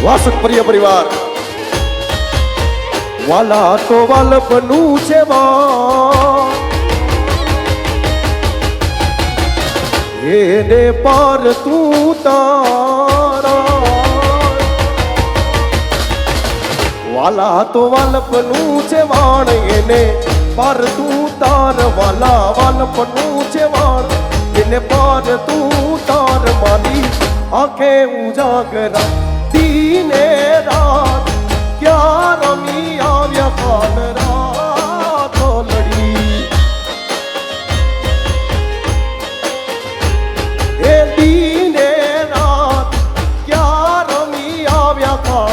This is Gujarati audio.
વાસક પ્રિય પરિવાર વાલા તો વાલપનું છે એને પાર તું તારા વાલા તો વાલપનું છે વાણ એને પાર તું તાર વાલા વાલપનું છે વાણ એને પાર તું તાર મારી આંખે ઉજાગરા દીને